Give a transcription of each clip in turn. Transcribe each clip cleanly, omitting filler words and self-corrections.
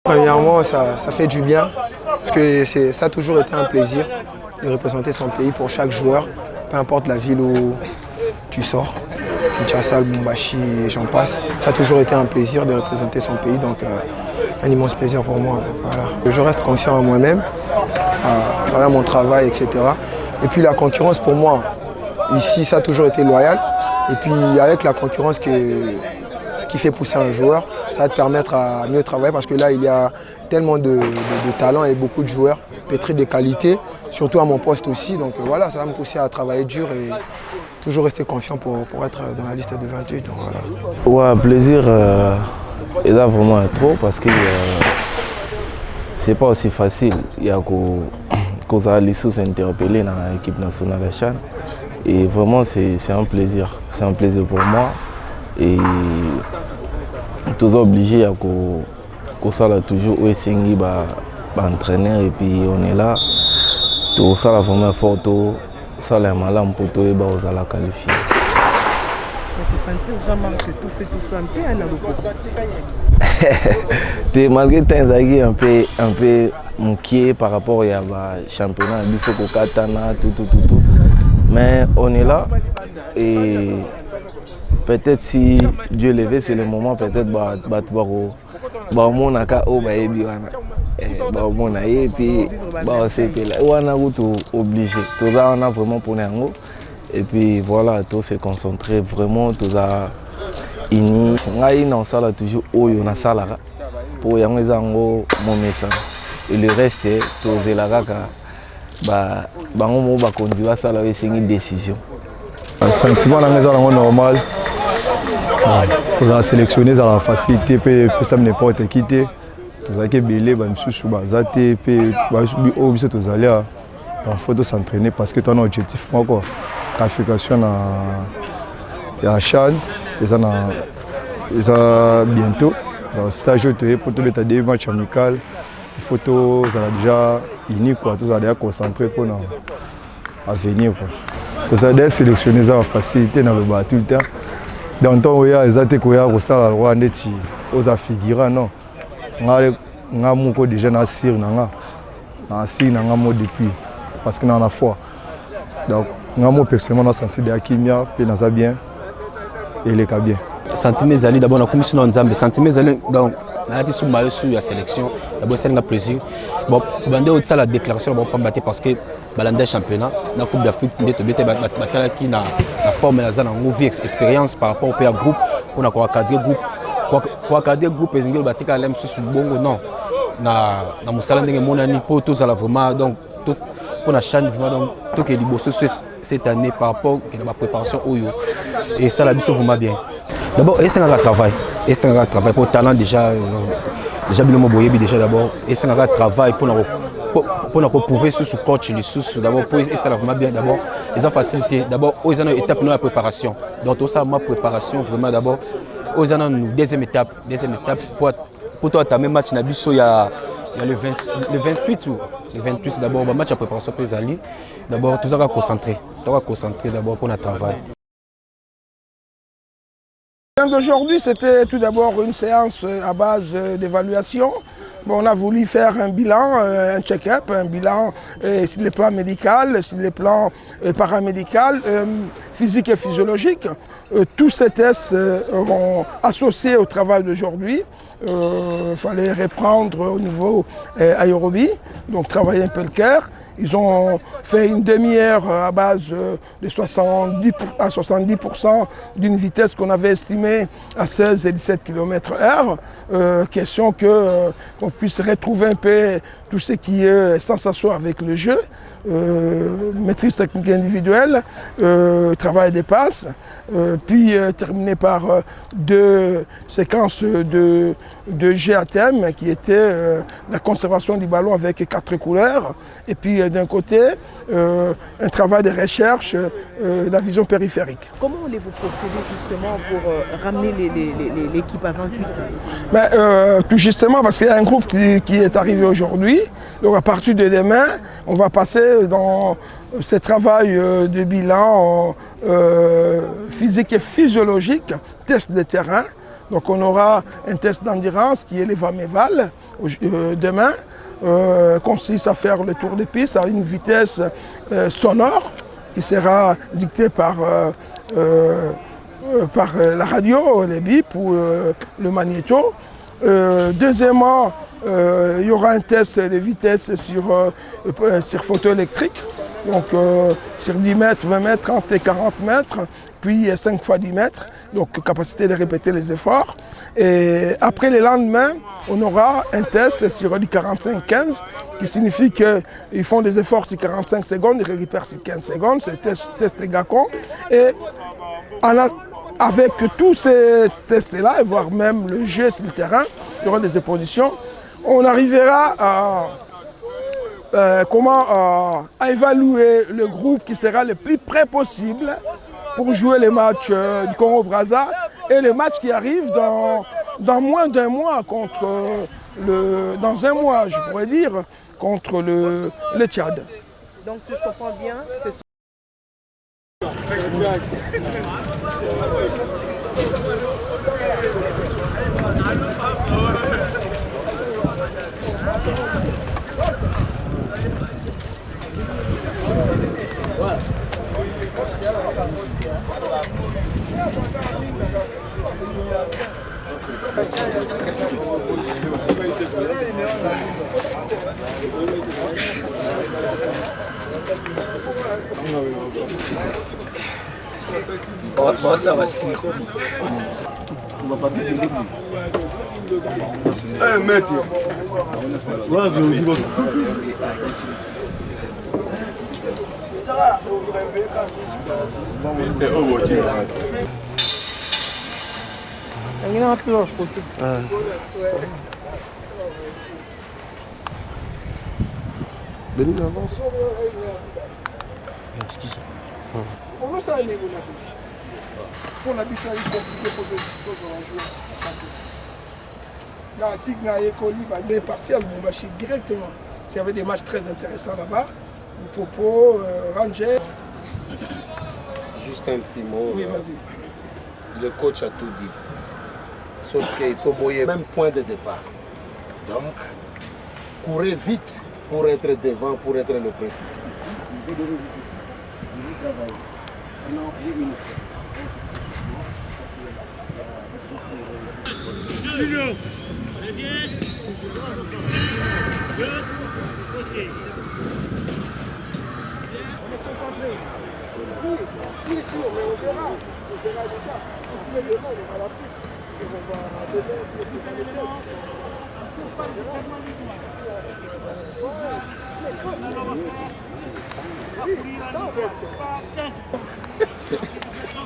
Premièrement, ça fait du bien, parce que ça a toujours été un plaisir de représenter son pays pour chaque joueur, peu importe la ville où tu sors, Kinshasa, Lubumbashi et j'en passe. Ça a toujours été un plaisir de représenter son pays, donc un immense plaisir pour moi. Voilà. Je reste confiant en moi-même, à travers mon travail, etc. Et puis la concurrence pour moi, ici, ça a toujours été loyal. Et puis avec la concurrence qui fait pousser un joueur, ça va te permettre à mieux travailler parce que là, il y a tellement de talent et beaucoup de joueurs pétris de qualité, surtout à mon poste aussi. Donc voilà, ça va me pousser à travailler dur et toujours rester confiant pour être dans la liste de 28. Donc, voilà. Ouais, plaisir, et là vraiment trop parce que c'est pas aussi facile. Il y a qu'on a les sous-interpellés dans l'équipe nationale de Chan. Et vraiment, c'est un plaisir. C'est un plaisir pour moi. Et toujours obligé à qu'on soit toujours où est entraîneur et puis on est là. Tout ça la vraiment photo, ça la malam pour tout et bah on la qualifier. Tu sens jamais que tout fait un peu à la malgré tout un peu moqué par rapport à championnat biso kokatana tout. Mais on est là et peut-être si Dieu le veut, c'est le moment peut-être on et puis on a obligé. Tout ça on a vraiment pour nous. Et puis voilà, tout se concentrer vraiment, tout ça ini. On a toujours on a ça là pour y avoir mon message. Et le reste, tout c'est là on va conduire ça là c'est une décision. Le sentiment est normal. On a sélectionné dans la facilité, puis ça n'importe qui. Tout ça qui est belé, il faut s'entraîner parce que tu as un objectif. Qualification à Chan, et ça bientôt. Dans le stage, pour tous les deux matchs amicaux, il faut déjà unis, tous déjà concentrés pour venir. Vous avez sélectionné la facilité dans le bas tout le temps. Dans le temps où il y a des athées qui ont figuré, non. On a déjà nassir depuis parce qu'on a la foi. Donc, moi personnellement, je senti de la kimia, puis on a bien et les cas bien. Sentiment Zali d'abord la commission d'Anzambe, sentiment Zali donc on a dit sur la sélection, d'abord c'est un plaisir. Bon, bandé au la déclaration bon pas battre parce que balanda championnat, la Coupe d'Afrique battre qui na forme la zone en vie expérience par rapport au pays groupe, on a quoi cadrer groupe, quoi cadrer groupe et zingo battre quand même sur bongo non. Na musala ndenge monani pour tous à la vraiment donc tout pour la chaîne vraiment donc tout que liboso cette année par rapport à la préparation et ça la biso vraiment bien. D'abord, c'est un travail. C'est un travail pour le talent déjà déjà d'abord. C'est un travail pour prouver sur le coach, d'abord pour ça vraiment bien d'abord. Les facilités d'abord aux une étape de la préparation. Donc tout ça ma préparation vraiment d'abord aux deuxième étape pour toi ta même match na biso il y a le 28 d'abord match à préparation pour les alliés. D'abord tout ça va concentrer d'abord pour notre travail. Aujourd'hui, c'était tout d'abord une séance à base d'évaluation. Bon, on a voulu faire un bilan, un check-up, un bilan sur les plans médical, sur les plans paramédical, physique et physiologique. Tous ces tests sont associés au travail d'aujourd'hui. Il fallait reprendre au niveau aérobie, donc travailler un peu le cœur. Ils ont fait une demi-heure à base de 70 à 70% d'une vitesse qu'on avait estimée à 16 et 17 km/h. Question qu'on puisse retrouver un peu tout ce qui est sensation avec le jeu, maîtrise technique individuelle, travail des passes, puis terminé par 2 séquences de jeu à thème qui était la conservation du ballon avec 4 couleurs et puis d'un côté un travail de recherche, la vision périphérique. Comment allez-vous procéder justement pour ramener l'équipe à 28? Tout justement parce qu'il y a un groupe qui est arrivé aujourd'hui. Donc à partir de demain, on va passer dans ce travail de bilan physique et physiologique, test de terrain. Donc on aura un test d'endurance qui est les VAMEVAL, demain consiste à faire le tour des pistes à une vitesse sonore qui sera dictée par la radio, les bips ou le magnéto. Deuxièmement, il y aura un test de vitesse sur photo électrique, donc sur 10 mètres, 20 mètres, 30 et 40 mètres, puis 5 fois 10 mètres, donc capacité de répéter les efforts. Et après le lendemain, on aura un test sur du 45-15, qui signifie qu'ils font des efforts sur 45 secondes, ils récupèrent sur 15 secondes, c'est le test GACON. Et avec tous ces tests-là, voire même le jeu sur le terrain, il y aura des oppositions, on arrivera à évaluer le groupe qui sera le plus près possible pour jouer les matchs du Congo-Brazza et les matchs qui arrivent dans moins d'un mois dans un mois, je pourrais dire, contre le Tchad. Donc si je comprends bien, c'est ça va si. On va pas vite délai. Eh, maître. Bénin avance. On va s'en aller, pour la biche, il faut il est parti à Lubumbashi directement. Il y avait des matchs très intéressants là-bas. Popo, Ranger. Juste un petit mot. Oui, vas-y. Le coach a tout dit. Sauf qu'il faut brouiller même point de départ. Donc, courez vite pour être devant, pour être le premier.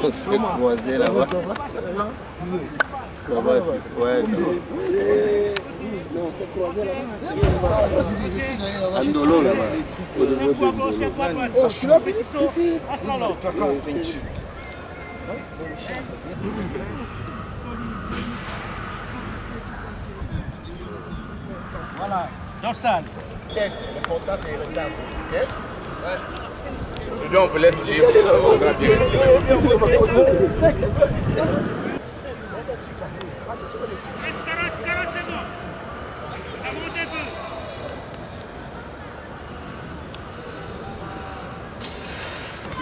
On s'est croisé là-bas. Ça va, ouais. On s'est croisé là-bas. Andolo là-bas. Oh, tu l'as vu? Si. Voilà, dorsal. Test, l'important c'est le stade. Sinon, on vous laisse libre, ça va bien.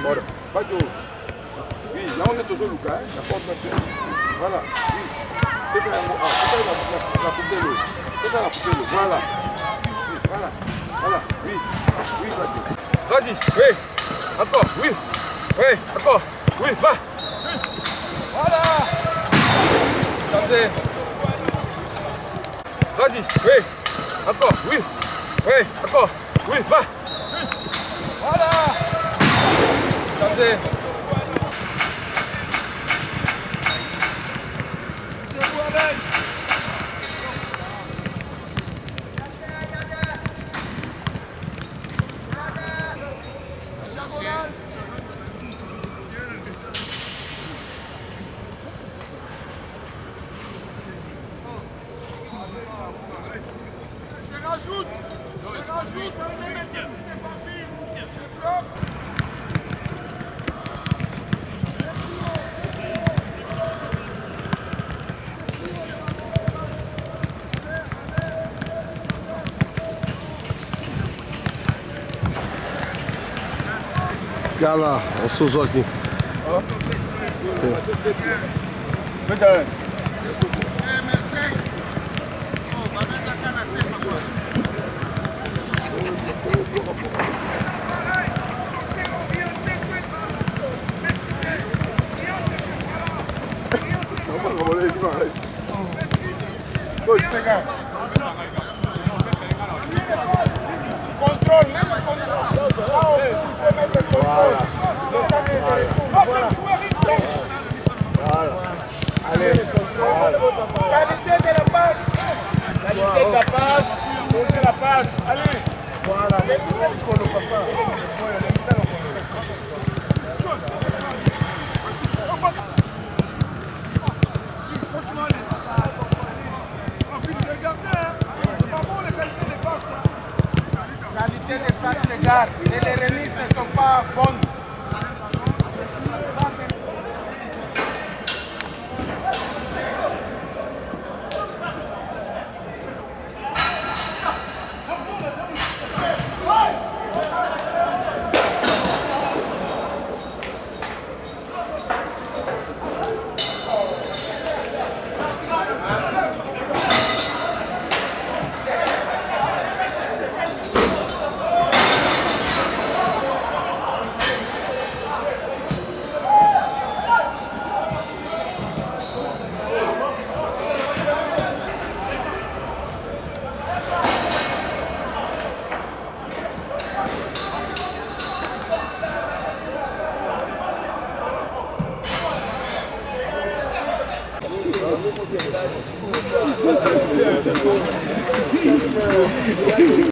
Bora. Vai tu. Oui, là on est toujours Lucas, hein? La porte maintenant. Voilà. Oui. C'est ça la coupe de l'eau. C'est ça la coupe de l'eau. Voilà. Oui, voilà. Voilà. Oui. Oui, vas-y. Oui. Encore. Oui. Oui. Encore. Oui, va. Voilà. Changez. Vas-y. Oui. Encore. Oui. Oui. Encore. Oui, va. Voilà. Changez. Gala, on se voit aqui. Contrôle, même le contrôle. Voilà. Allez. Qualité de la passe. Qualité de la passe. Posez la passe. Allez. Voilà. Qualité des passes, les gars. Et les remises ne sont pas bonnes. Thank you.